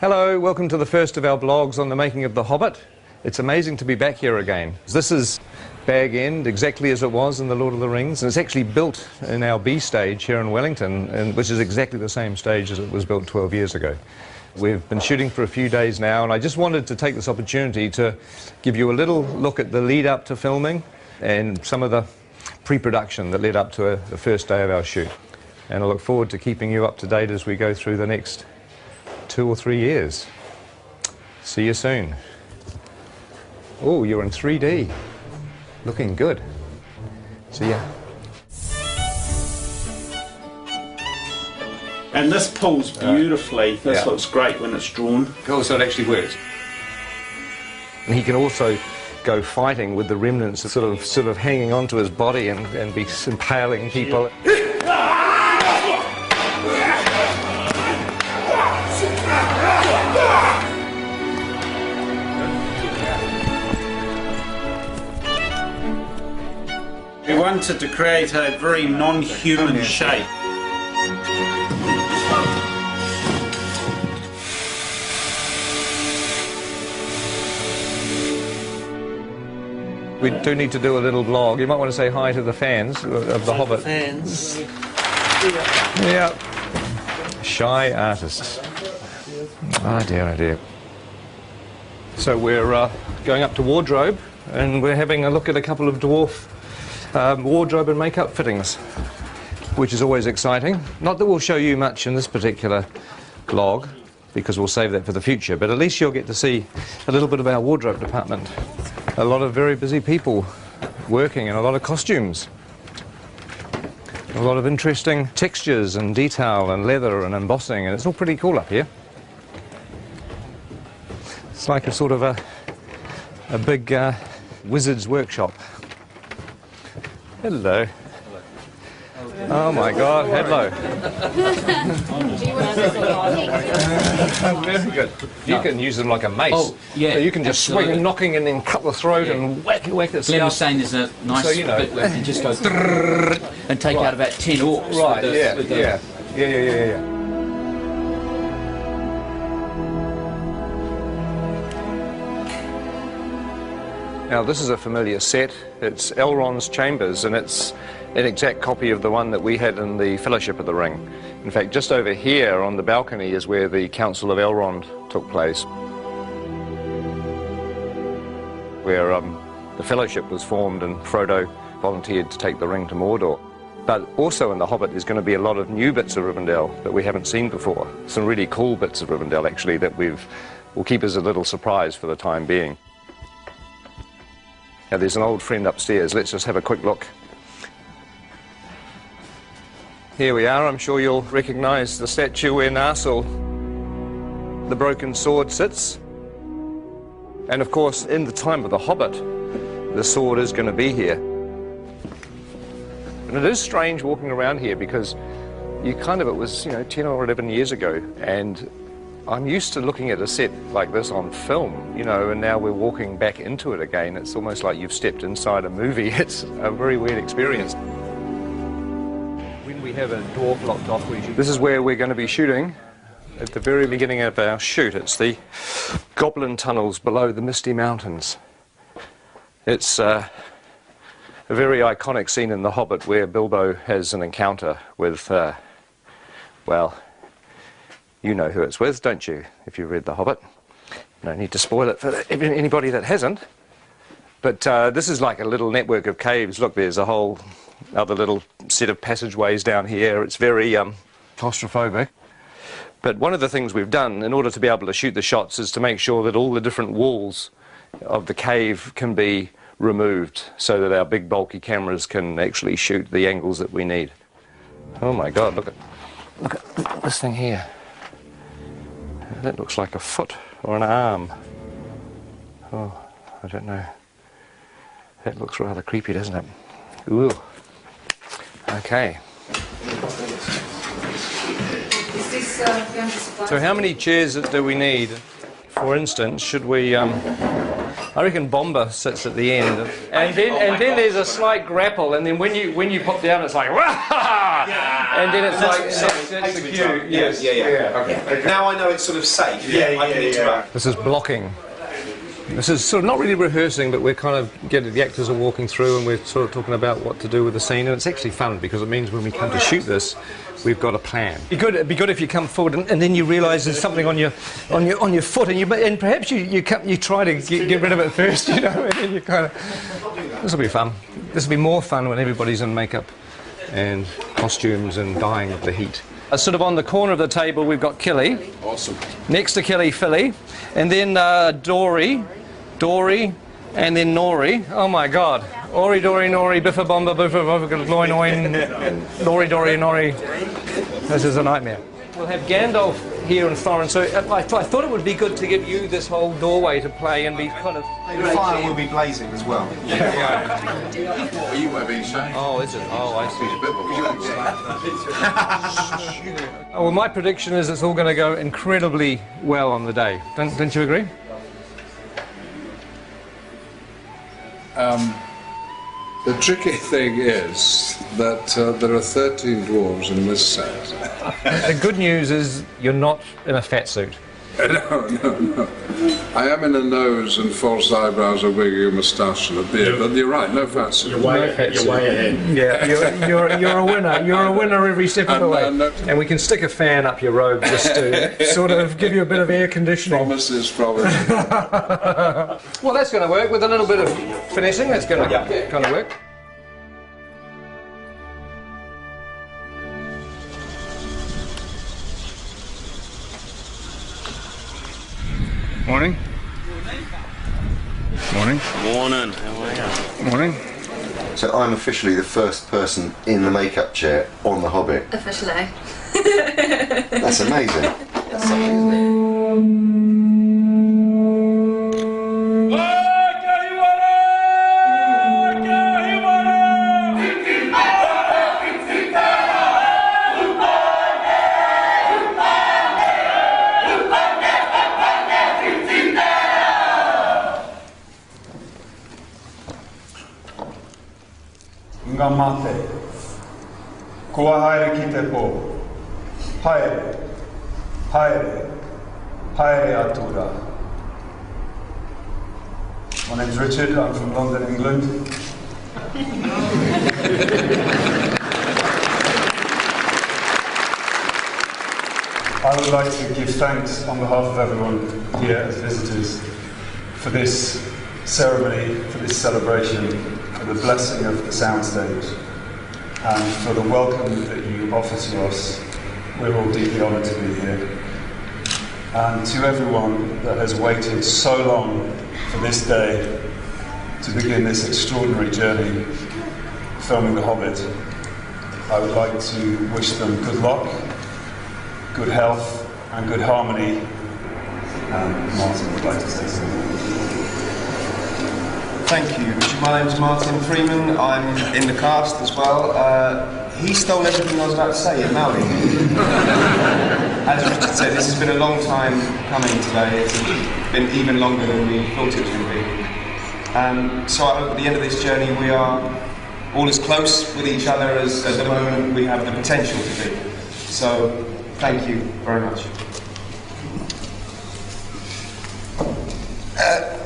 Hello, welcome to the first of our vlogs on the making of The Hobbit. It's amazing to be back here again. This is Bag End, exactly as it was in The Lord of the Rings, and it's actually built in our B stage here in Wellington, which is exactly the same stage as it was built 12 years ago. We've been shooting for a few days now, and I just wanted to take this opportunity to give you a little look at the lead up to filming and some of the pre-production that led up to the first day of our shoot. And I look forward to keeping you up to date as we go through the next 2 or 3 years. See you soon. Oh, you're in 3D. Looking good. See ya. And this pulls beautifully. This looks great when it's drawn. Oh, so it actually works. And he can also go fighting with the remnants sort of hanging onto his body and be impaling people. We wanted to create a very non-human shape. We do need to do a little vlog. You might want to say hi to the fans of The Hobbit. Fans. Yeah. Shy artists. Oh dear, oh dear. So we're going up to wardrobe, and we're having a look at a couple of dwarf wardrobe and makeup fittings, which is always exciting. Not that we'll show you much in this particular vlog, because we'll save that for the future, but at least you'll get to see a little bit of our wardrobe department. A lot of very busy people working, and a lot of costumes. A lot of interesting textures and detail and leather and embossing, and it's all pretty cool up here. It's like a sort of a big wizard's workshop. Hello. Oh my God, hello. Very good. You can use them like a mace. Oh, yeah. So you can just absolutely. swing knocking and then cut the throat and whack it Glenn was saying there's a nice So, you know, bit where you can just go and take out about 10 orcs. Right, with the, yeah. Now this is a familiar set. It's Elrond's chambers, and it's an exact copy of the one that we had in the Fellowship of the Ring. In fact, just over here on the balcony is where the Council of Elrond took place, where the Fellowship was formed and Frodo volunteered to take the ring to Mordor. But also in The Hobbit there's going to be a lot of new bits of Rivendell that we haven't seen before. Some really cool bits of Rivendell actually that will keep as a little surprise for the time being. Now there's an old friend upstairs. Let's just have a quick look. Here we are. I'm sure you'll recognise the statue where Narsil, the broken sword, sits. And of course, in the time of The Hobbit, the sword is going to be here. And it is strange walking around here because it was, 10 or 11 years ago, and I'm used to looking at a set like this on film, and now we're walking back into it again. It's almost like you've stepped inside a movie. It's a very weird experience. When we have a dwarf locked off, this is where we're going to be shooting at the very beginning of our shoot. It's the goblin tunnels below the Misty Mountains. It's a very iconic scene in The Hobbit where Bilbo has an encounter with, well, you know who it's with, don't you, if you've read The Hobbit? No need to spoil it for anybody that hasn't. But this is like a little network of caves. Look, there's a whole other little set of passageways down here. It's very claustrophobic. But one of the things we've done in order to be able to shoot the shots is to make sure that all the different walls of the cave can be removed so that our big bulky cameras can actually shoot the angles that we need. Oh my God, look at this thing here. That looks like a foot or an arm. Oh, I don't know. That looks rather creepy, doesn't it? Ooh. Okay. So how many chairs do we need? For instance, should we I reckon Bomber sits at the end, and then there's a slight grapple, and then when you pop down, it's like and then it's like that's the cue. Yes. Yeah. Okay. Now I know it's sort of safe. I can interact. This is blocking. This is sort of not really rehearsing, but we're kind of the actors are walking through, and we're sort of talking about what to do with the scene, and it's actually fun because it means when we come to shoot this, we've got a plan. It'd be good if you come forward and then you realise there's something on your foot, and perhaps you try to get rid of it first, you know, and then you kind of. This will be fun. This will be more fun when everybody's in makeup and costumes and dying of the heat. Sort of on the corner of the table, we've got Killy. Awesome. Next to Killy, Philly, and then Dory, and then Nori. Oh my God! Ori, Dory, Nori, Biffa, Bomba, Biffa, Biffa, Loin, Nori, Dory, Nori. This is a nightmare. We'll have Gandalf here in Florence, so I thought it would be good to give you this whole doorway to play and be kind of. The fire will be blazing as well. What are you having saying? Oh, is it? Oh, I see. Oh, well, my prediction is it's all going to go incredibly well on the day. Don't you agree? The tricky thing is that there are 13 dwarves in this set. The good news is you're not in a fat suit. No. I am in a nose and false eyebrows, a wig, a moustache and a beard, but you're right, no fat suit. You're way ahead. Yeah, you're a winner. You're a winner every step of the way. And we can stick a fan up your robe just to sort of give you a bit of air conditioning. Promises. Well, that's going to work with a little bit of finessing. That's going to kind of work. Morning. Morning. Morning. How are you? Morning. So I'm officially the first person in the makeup chair on The Hobbit. Officially. That's amazing. That's something, isn't it? Ngā mate, kua haere ki te pō, haere, haere, haere atura. My name's Richard, I'm from London, England. I would like to give thanks on behalf of everyone here as visitors for this ceremony, for this celebration, for the blessing of the soundstage, and for the welcome that you offer to us. We're all deeply honoured to be here. And to everyone that has waited so long for this day to begin this extraordinary journey filming The Hobbit, I would like to wish them good luck, good health and good harmony. And Martin would like to say something. Thank you. My name's Martin Freeman. I'm in the cast as well. He stole everything I was about to say in Maori. As Richard said, this has been a long time coming today. It's been even longer than we thought it was going to be. So I hope at the end of this journey we are all as close with each other as at the moment we have the potential to be. So thank you very much.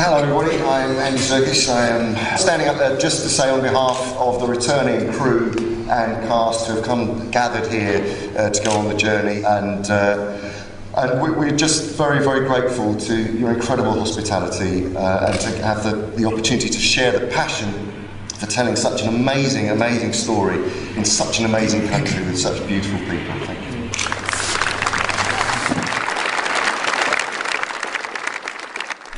Hello everybody, I'm Andy Serkis. I am standing up there just to say on behalf of the returning crew and cast who have gathered here to go on the journey, and we're just very, very grateful to your incredible hospitality and to have the opportunity to share the passion for telling such an amazing, amazing story in such an amazing country with such beautiful people. Thank you.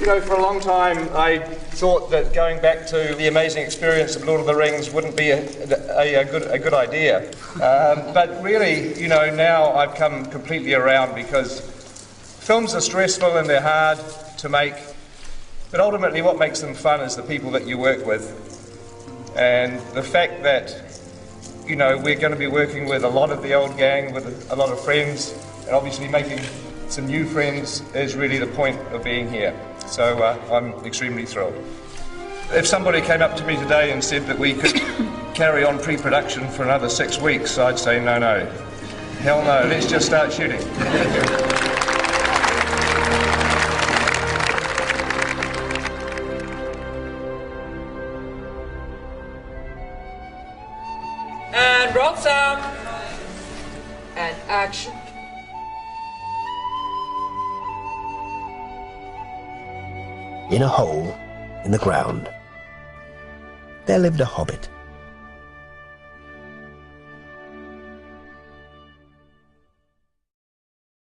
You know, for a long time I thought that going back to the amazing experience of Lord of the Rings wouldn't be a good idea. But really, you know, now I've come completely around, because films are stressful and they're hard to make, but ultimately what makes them fun is the people that you work with. And the fact that, you know, we're going to be working with a lot of the old gang, with a lot of friends, and obviously making some new friends is really the point of being here. So I'm extremely thrilled. If somebody came up to me today and said that we could carry on pre-production for another 6 weeks, I'd say no. Hell no, let's just start shooting. And roll sound. And action. In a hole in the ground, there lived a hobbit.